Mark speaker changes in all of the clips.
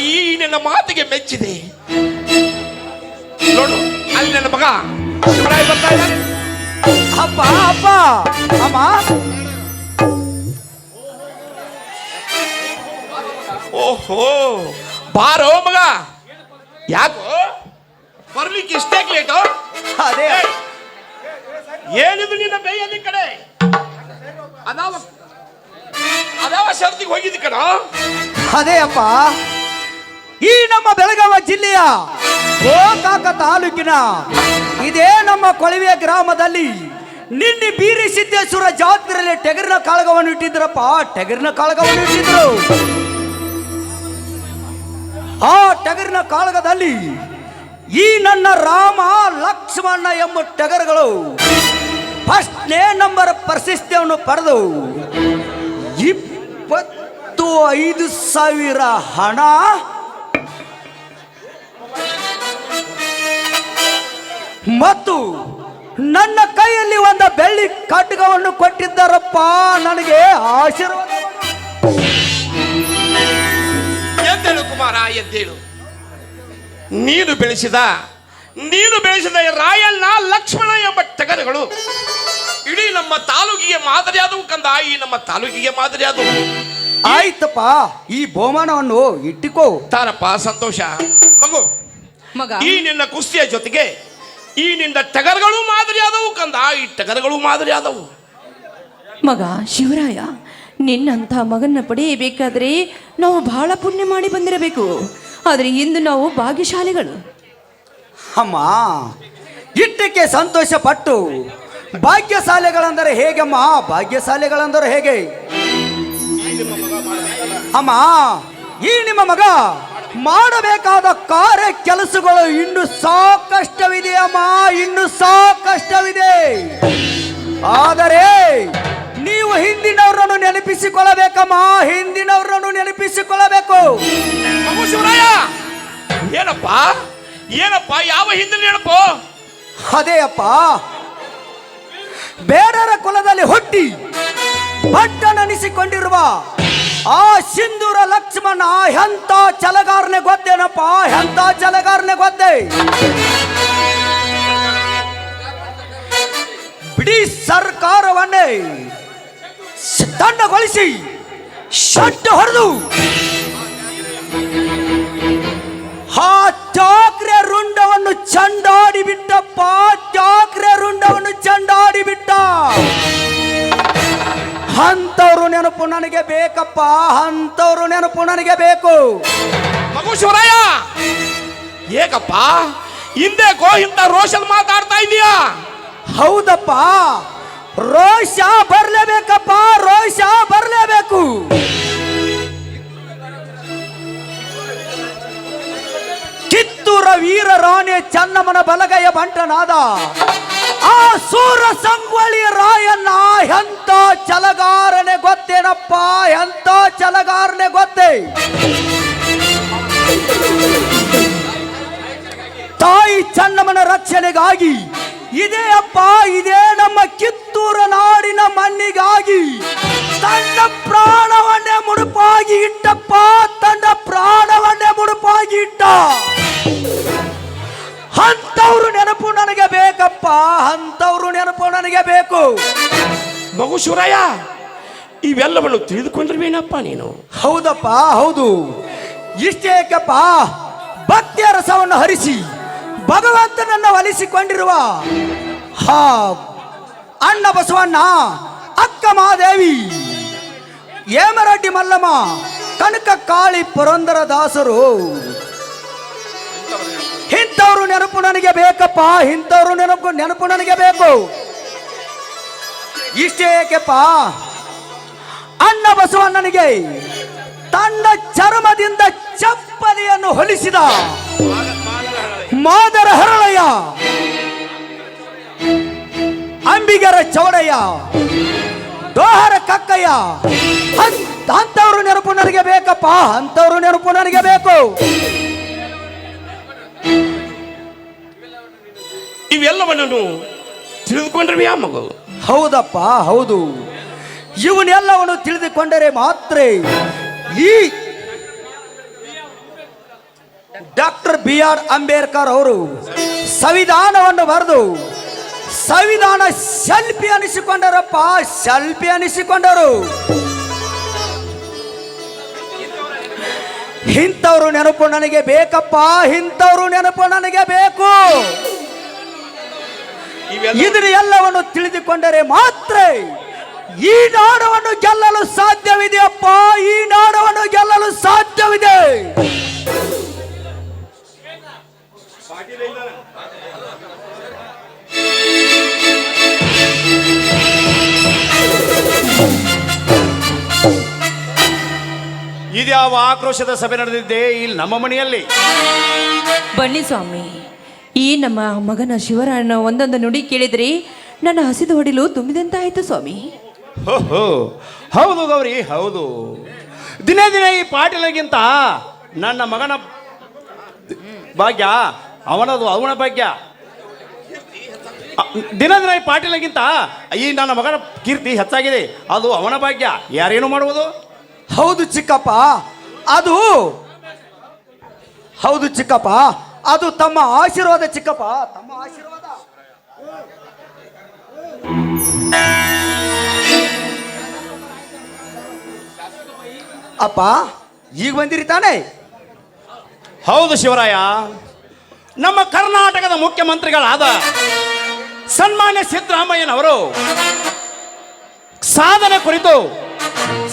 Speaker 1: ಈ ನಿನ್ನ ಮಾತಿಗೆ ಮೆಚ್ಚಿದೆ. ನೋಡು, ಅಲ್ಲಿ ನನ್ನ ಮಗ ಶಿವರಾಯ ಬರ್ತಾ ಇದ್ದಾನೆ.
Speaker 2: ಅಪ್ಪ ಅಪ್ಪ ಅಮ್ಮ.
Speaker 1: ಓಹೋ, ಬಾರೋ ಮಗ. ಯಾಕೋ ಬರ್ಲಿಕ್ಕೆ ಇಷ್ಟೇ ಲೇಟು?
Speaker 2: ಅದೇ
Speaker 1: ಏನಿದು ನಿನ್ನ ಬೇಯಲ್ಲಿ ಕಡೆ? ಅದಾವ ಶರ್ತಿಗೆ ಹೋಗಿದ್ದ ಕಣ.
Speaker 2: ಅದೇ ಅಪ್ಪ, ಈ ನಮ್ಮ ಬೆಳಗಾವಿ ಜಿಲ್ಲೆಯ ಗೋಕಾಕ ತಾಲೂಕಿನ ಇದೇ ನಮ್ಮ ಕೊಳವೆಯ ಗ್ರಾಮದಲ್ಲಿ ನಿನ್ನೆ ಬೀರಿ ಸಿದ್ದೇಶ್ವರ ಜಾತ್ರೆಯಲ್ಲಿ ಟಗರಿನ ಕಾಳಗವನ್ನು ಇಟ್ಟಿದ್ರಪ್ಪ. ಟಗರಿನ ಕಾಳಗವನ್ನು ಇಟ್ಟಿದ್ರು. ಆ ಟಗರಿನ ಕಾಳಗದಲ್ಲಿ ಈ ನನ್ನ ರಾಮ ಲಕ್ಷ್ಮಣ ಎಂಬ ಟಗರುಗಳು ಫಸ್ಟ್ನೇ ನಂಬರ್ ಪ್ರಶಸ್ತಿಯನ್ನು ಪಡೆದು 25,000 ಹಣ ಮತ್ತು ನನ್ನ ಕೈಯಲ್ಲಿ ಒಂದು ಬೆಳ್ಳಿ ಖಡ್ಗವನ್ನು ಕೊಟ್ಟಿದ್ದಾರಪ್ಪ. ನನಗೆ ಆಶೀರ್ವಾದ.
Speaker 1: ಎದ್ದೇಳು ಕುಮಾರ, ಎದ್ದೇಳು. ನೀನು ಬೆಳೆಸಿದ ರಾಯಣ್ಣ ಲಕ್ಷ್ಮಣ ಎಂಬ ಟಗರುಗಳು ಇಡೀ ನಮ್ಮ ತಾಲೂಕಿಗೆ ಮಾದರಿಯಾದವು ಕಂದ. ಈ ನಮ್ಮ ತಾಲೂಕಿಗೆ ಮಾದರಿಯಾದವು.
Speaker 2: ಆಯ್ತಪ್ಪ, ಈ ಬಹುಮಾನವನ್ನು ಇಟ್ಟಿಕೋ.
Speaker 1: ತಾರಪ್ಪ, ಸಂತೋಷ ಮಗು.
Speaker 3: ಮಗ,
Speaker 1: ಈ ನಿನ್ನ ಕುಸ್ತಿಯ ಜೊತೆಗೆ ಈ ನಿನ್ನ ಟಗರುಗಳು ಮಾದರಿಯಾದವು ಕಂದ. ಈ ಟಗರುಗಳು ಮಾದರಿಯಾದವು.
Speaker 3: ಮಗ ಶಿವರಾಯ, ನಿನ್ನಂಥ ಮಗನ್ನ ಪಡೆಯಬೇಕಾದ್ರೆ ನಾವು ಬಹಳ ಪುಣ್ಯ ಮಾಡಿ ಬಂದಿರಬೇಕು. ಆದರೆ ಇಂದು ನಾವು ಭಾಗ್ಯಶಾಲಿಗಳು.
Speaker 2: ಅಮ್ಮ, ಇಟ್ಟಕ್ಕೆ ಸಂತೋಷ ಪಟ್ಟು ಭಾಗ್ಯಶಾಲೆಗಳೆಂದರೆ ಹೇಗಮ್ಮ? ಭಾಗ್ಯಶಾಲೆಗಳೆಂದರೆ ಹೇಗೆ ಅಮ್ಮ? ಈ ನಿಮ್ಮ ಮಗ ಮಾಡಬೇಕಾದ ಕಾರ್ಯ ಕೆಲಸಗಳು ಇನ್ನು ಸಾಕಷ್ಟವಿದೆ ಅಮ್ಮ, ಇನ್ನು ಸಾಕಷ್ಟವಿದೆ. ಆದರೆ ನೀವು ಹಿಂದಿನವರನ್ನು ನೆನಪಿಸಿಕೊಳ್ಳಬೇಕಮ್ಮ, ಹಿಂದಿನವರನ್ನು ನೆನಪಿಸಿಕೊಳ್ಳಬೇಕು.
Speaker 1: ಶಿವರಾಯ, ಏನಪ್ಪ ಏನಪ್ಪ ಯಾವ ಹಿಂದಿನ ನೆನಪು?
Speaker 2: ಅದೇ ಅಪ್ಪ, ಬೇಡರ ಕುಲದಲ್ಲಿ ಹುಟ್ಟಿ ಭಟ್ಟನೆನಿಸಿಕೊಂಡಿರುವ ಆ ಸಿಂಧೂರ ಲಕ್ಷ್ಮಣ ಎಂತ ಛಲಗಾರನೆ ಗೊತ್ತೇನಪ್ಪ? ಎಂತ ಛಲಗಾರನೆ ಗೊತ್ತೇ? ಬಿಡಿ ಸರ್ಕಾರವನ್ನೇ ದಂಡಗೊಳಿಸಿ ಶಟ್ಟ ಹೊಡೆದು ಆ ಚಾಕ್ರೆ ರುಂಡವನ್ನು ಚಂಡಾಡಿ ಬಿಟ್ಟಪ್ಪ. ಚಾಕ್ರೆ ರುಂಡವನ್ನು ಚಂಡಾಡಿ ಬಿಟ್ಟ. ಅಂತವ್ರು ನೆನಪು ನನಗೆ ಬೇಕಪ್ಪ, ಅಂತವ್ರು ನೆನಪು ನನಗೆ ಬೇಕು.
Speaker 1: ಮಗು ಶಿವರಾಯ, ಏಕಪ್ಪ ಹಿಂದೆ ಇಂತ ರೋಷನ್ ಮಾತಾಡ್ತಾ ಇದೀಯಾ?
Speaker 2: ಹೌದಪ್ಪ, ರೋಷ ಬರ್ಲೇಬೇಕಪ್ಪ, ರೋಷ ಬರ್ಲೇಬೇಕು. ಕಿತ್ತೂರ ವೀರ ರಾಣಿ ಚೆನ್ನಮ್ಮನ ಬಲಗೈಯ ಬಂಟನಾದ ಆ ಸೂರ ಸಂಗೊಳ್ಳಿ ರಾಯಣ್ಣ ಎಂತ ಛಲಗಾರನೆ ಗೊತ್ತೇನಪ್ಪ? ಎಂತ ಛಲಗಾರನೆ ಗೊತ್ತೇ? ತಾಯಿ ಚೆನ್ನಮ್ಮನ ರಕ್ಷಣೆಗಾಗಿ ಇದೇ ಅಪ್ಪ, ಇದೇ ನಮ್ಮ ಕಿತ್ತೂರ ನಾಡಿನ ಮಣ್ಣಿಗಾಗಿ ತನ್ನ ಪ್ರಾಣವನ್ನೇ ಮುಡುಪಾಗಿ ಇಟ್ಟಪ್ಪ. ತನ್ನ ಪ್ರಾಣವನ್ನೇ ಮುಡುಪಾಗಿ ಇಟ್ಟ. ಅಂತವ್ರು ನೆನಪು ನನಗೆ ಬೇಕಪ್ಪ, ಅಂತವ್ರು ನೆನಪು ನನಗೆ ಬೇಕು.
Speaker 1: ಮಗು ಶಿವರಾಯ, ಇವೆಲ್ಲವನ್ನು ತಿಳಿದುಕೊಂಡ್ರವೇನಪ್ಪ ನೀನು?
Speaker 2: ಹೌದಪ್ಪ, ಹೌದು. ಇಷ್ಟೇಕಪ್ಪ, ಭಕ್ತಿಯ ರಸವನ್ನು ಹರಿಸಿ ಭಗವಂತನನ್ನು ಒಲಿಸಿಕೊಂಡಿರುವ ಹಾ ಅಣ್ಣ ಬಸವಣ್ಣ, ಅಕ್ಕ ಮಹಾದೇವಿ, ಹೇಮರೆಡ್ಡಿ ಮಲ್ಲಮ್ಮ, ಕನಕ ಕಾಳಿ ಪುರಂದರ ದಾಸರು ಇಂಥವ್ರು ನೆನಪು ನನಗೆ ಬೇಕಪ್ಪ. ಇಂಥವ್ರು ನೆನಪು ನನಗೆ ಬೇಕು. ಇಷ್ಟೇಕಪ್ಪ, ಅಣ್ಣ ಬಸವಣ್ಣನಿಗೆ ತನ್ನ ಚರ್ಮದಿಂದ ಚಪ್ಪಲಿಯನ್ನು ಹೊಲಿಸಿದ ಮಾದರ ಹರಳಯ್ಯ, ಅಂಬಿಗರ ಚೌಡಯ್ಯ, ದೋಹರ ಕಕ್ಕಯ್ಯ, ಅಂತವ್ರು ನೆನಪು ನನಗೆ ಬೇಕಪ್ಪ. ಅಂತವ್ರು ನೆನಪು ನನಗೆ ಬೇಕು.
Speaker 1: ಇವೆಲ್ಲವನ್ನು ತಿಳಿದುಕೊಂಡ್ರವ್ಯಾ ಮಗು?
Speaker 2: ಹೌದಪ್ಪ, ಹೌದು. ಇವನ್ನೆಲ್ಲವನ್ನು ತಿಳಿದುಕೊಂಡರೆ ಮಾತ್ರ ಈ ಡಾಕ್ಟರ್ BR ಅಂಬೇಡ್ಕರ್ ಅವರು ಸಂವಿಧಾನವನ್ನು ಬರೆದು ಸಂವಿಧಾನ ಶಿಲ್ಪಿ ಅನಿಸಿಕೊಂಡರಪ್ಪ, ಶಿಲ್ಪಿ ಅನಿಸಿಕೊಂಡರು. ಇಂಥವ್ರು ನೆನಪು ನನಗೆ ಬೇಕಪ್ಪ, ಇಂಥವ್ರು ನೆನಪು ನನಗೆ ಬೇಕು. ಇದರ ಎಲ್ಲವನ್ನು ತಿಳಿದುಕೊಂಡರೆ ಮಾತ್ರ ಈ ನಾಡವನ್ನು ಗೆಲ್ಲಲು ಸಾಧ್ಯವಿದೆಯಪ್ಪ, ಈ ನಾಡವನ್ನು ಗೆಲ್ಲಲು ಸಾಧ್ಯವಿದೆ.
Speaker 4: ಇದ್ಯಾವ ಆಕ್ರೋಶದ ಸಭೆ ನಡೆದಿದ್ದೆ ಇಲ್ಲಿ ನಮ್ಮ ಮನೆಯಲ್ಲಿ?
Speaker 3: ಬನ್ನಿ ಸ್ವಾಮಿ, ಈ ನಮ್ಮ ಮಗನ ಶಿವರಾಯನ ಒಂದೊಂದು ನುಡಿ ಕೇಳಿದ್ರೆ ನನ್ನ ಹಸಿದು ಹೊಡಿಲು ತುಂಬಿದಂತಾಯಿತು ಸ್ವಾಮಿ.
Speaker 4: ಹೋ ಹೌದು ಗೌರಿ, ಹೌದು. ದಿನೇ ದಿನೇ ಈ ಪಾಟೀಲಗಿಂತ ನನ್ನ ಮಗನ ಭಾಗ್ಯ ಅವನದು, ಅವನ ಭಾಗ್ಯ. ದಿನ ದಿನ ಈ ಪಾಟೀಲಗಿಂತ ಈ ನನ್ನ ಮಗನ ಕೀರ್ತಿ ಹೆಚ್ಚಾಗಿದೆ, ಅದು ಅವನ ಭಾಗ್ಯ. ಯಾರೇನು ಮಾಡುವುದು?
Speaker 2: ಹೌದು ಚಿಕ್ಕಪ್ಪ, ಹೌದು ಚಿಕ್ಕಪ್ಪ, ಅದು ತಮ್ಮ ಆಶೀರ್ವಾದ ಚಿಕ್ಕಪ್ಪ, ತಮ್ಮ ಆಶೀರ್ವಾದ. ಅಪ್ಪ ಈಗ ಬಂದಿರಿ ತಾನೆ?
Speaker 4: ಹೌದು ಶಿವರಾಯ, ನಮ್ಮ ಕರ್ನಾಟಕದ ಮುಖ್ಯಮಂತ್ರಿಗಳಾದ ಸನ್ಮಾನ್ಯ ಸಿದ್ದರಾಮಯ್ಯನವರು ಸಾಧನೆ ಕುರಿತು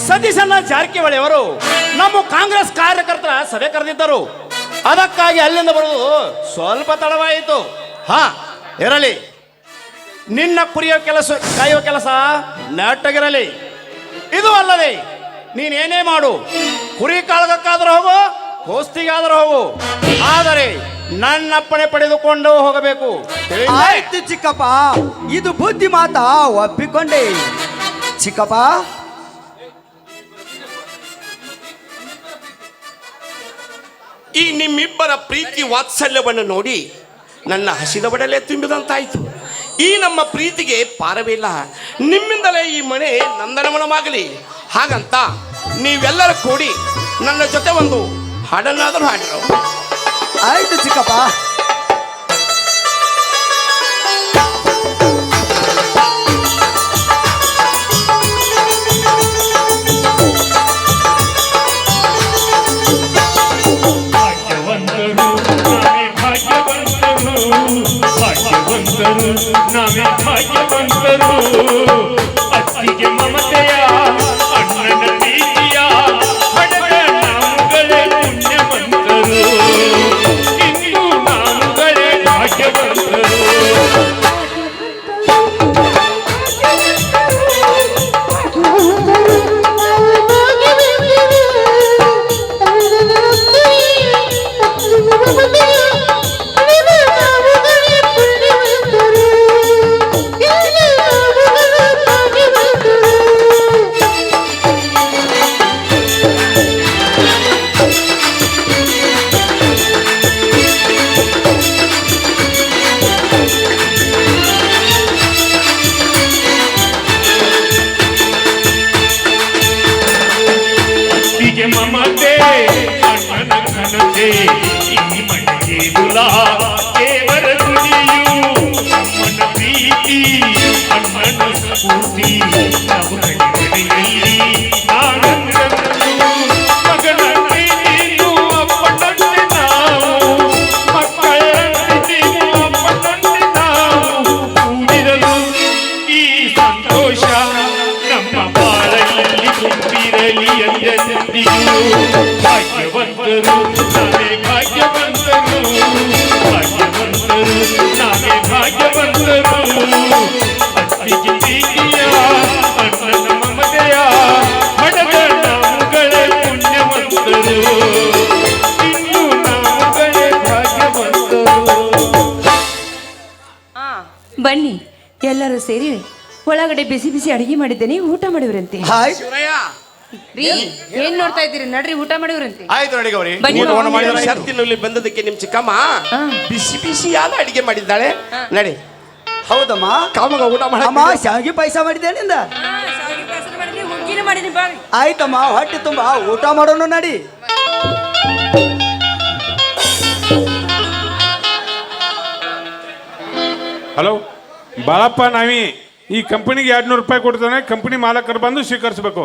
Speaker 4: ಸತೀಶಣ್ಣ ಜಾರಕಿಹೊಳಿ ಅವರು ನಮ್ಮ ಕಾಂಗ್ರೆಸ್ ಕಾರ್ಯಕರ್ತರ ಸಭೆ ಕರೆದಿದ್ದರು. ಅದಕ್ಕಾಗಿ ಅಲ್ಲಿಂದ ಬರುವುದು ಸ್ವಲ್ಪ ತಡವಾಯಿತು. ಇರಲಿ, ನಿನ್ನ ಕಾಯುವ ಕೆಲಸ ನೆಟ್ಟಗಿರಲಿ. ಇದು ಅಲ್ಲದೆ ನೀನೇನೇ ಮಾಡು, ಕುರಿ ಕಾಳಗಕ್ಕಾದರೂ ಹೋಗು, ಕೋಸ್ತಿಗಾದರೂ ಹೋಗು, ಆದರೆ ನನ್ನಪ್ಪಣೆ ಪಡೆದುಕೊಂಡು ಹೋಗಬೇಕು.
Speaker 2: ಆಯ್ತು ಚಿಕ್ಕಪ್ಪ, ಇದು ಬುದ್ಧಿ ಮಾತಾ, ಒಪ್ಪಿಕೊಂಡೆ ಚಿಕ್ಕಪ್ಪ.
Speaker 1: ಈ ನಿಮ್ಮಿಬ್ಬರ ಪ್ರೀತಿ ವಾತ್ಸಲ್ಯವನ್ನು ನೋಡಿ ನನ್ನ ಹಸಿದ ಬಡಲೆ ತುಂಬಿದಂತಾಯಿತು. ಈ ನಮ್ಮ ಪ್ರೀತಿಗೆ ಪಾರವಿಲ್ಲ. ನಿಮ್ಮಿಂದಲೇ ಈ ಮನೆ ನಂದನವನವಾಗಲಿ. ಹಾಗಂತ ನೀವೆಲ್ಲರೂ ಕೂಡಿ ನನ್ನ ಜೊತೆ ಒಂದು ಹಾಡನ್ನಾದರೂ ಹಾಡಿರೋ.
Speaker 2: ಆಯ್ತು ಚಿಕ್ಕಪ್ಪ.
Speaker 5: ನಾವೇ ಭಾಗ್ಯವಂತರು, ಅತ್ತಿಗೆ ಮಮತೆಯ ಅಣ್ಣನ ಪ್ರೀತಿಯ ಪಡೆದ ನಾವುಗಳೇ ಪುಣ್ಯವಂತರು, ಇಂದು ನಾವುಗಳೇ ಭಾಗ್ಯವಂತರು. ಮಮತೆ ಅಣ್ಣನ ಘನತೆ ಈ ಮನೆಗೆ ದುಲಾ ದೇವರ ದುಡಿಯು, ಅಮ್ಮನ ಪ್ರೀತಿ ಅಣ್ಣನ ಸ್ಫೂರ್ತಿ ನಾವು ಕಡಿಮೆಯಲ್ಲಿ ಆನಂದನು. ಮಗನಂತೆ ನೀನು ಅಪ್ಪನಂತೆ ನಾವು, ಮಕ್ಕಳಂತೆ ನೀವು ಅಪ್ಪನಂತೆ ನಾವು ಕೂಡಿರಲು ಈ ಸಂತೋಷ ನಮ್ಮ ಬಾಳಲ್ಲಿ ತುಂಬಿರಲಿ ಎಂದೆಂದಿಗೂ. ಭಾಗ್ಯವಂತರು ನಾವೇ ಭಾಗ್ಯವಂತರು, ಭಾಗ್ಯವಂತರು ನಾವೇ ಭಾಗ್ಯವಂತರು. ಅತ್ತಿಗೆ ಪ್ರೀತಿಯ ಅಣ್ಣನ ಮಮತೆಯ ಪಡೆದ ನಾವುಗಳೇ ಪುಣ್ಯವಂತರು, ಇನ್ನು ನಾವುಗಳೇ ಭಾಗ್ಯವಂತರು.
Speaker 3: ಬನ್ನಿ, ಎಲ್ಲರೂ ಸೇರಿ ಒಳಗಡೆ ಬಿಸಿ ಬಿಸಿ ಅಡಿಗೆ ಮಾಡಿದ್ದೇನೆ, ಊಟ ಮಾಡಿವ್ರಂತೆ.
Speaker 2: ಹಾಯ್
Speaker 1: ಶಿವರಾಯ,
Speaker 3: ರೀ, ಏನ್ ನೋಡ್ತಾ ಇದ್ದೀರಿ? ನಡ್ರಿ, ಊಟ ಮಾಡಿವ್ರಂತೆ.
Speaker 4: ಆಯ್ತು ನಡಿ ಗೌರಿ,
Speaker 3: ಬನ್ನಿ.
Speaker 4: ಊಟವನ್ನು ಮಾಡಿದ್ರೆ ಆಯ್ತು.
Speaker 1: ಶರ್ತಿನಲ್ಲಿ ಬಂದದಕ್ಕೆ ನಿಮ್ ಚಿಕ್ಕಮ್ಮ
Speaker 3: ಹಾ.
Speaker 1: ಬಿಸಿ ಬಿಸಿಯಾದ ಅಡಿಗೆ ಮಾಡಿದ್ದಾಳೆ. ನಡಿ
Speaker 2: ಹೌದಮ್ಮ,
Speaker 1: ಕಾಮಗ ಊಟ
Speaker 2: ಅಮ್ಮ
Speaker 1: ಮಾಡ.
Speaker 2: ಶಾವಿಗೆ ಪಾಯಸ ಮಾಡಿದ್ದೆ ನಿಂದ? ಆಯ್ತಮ್ಮ, ಹೊಟ್ಟೆ ತುಂಬಾ ಊಟ ಮಾಡೋಣ ನಡಿ.
Speaker 6: ಹಲೋ ಬಾಳಪ್ಪ ನಾವಿ ಈ ಕಂಪನಿಗೆ 200 ರೂಪಾಯಿ ಕೊಡ್ತಾನೆ, ಕಂಪನಿ ಮಾಲಕರು ಬಂದು ಸ್ವೀಕರಿಸಬೇಕು.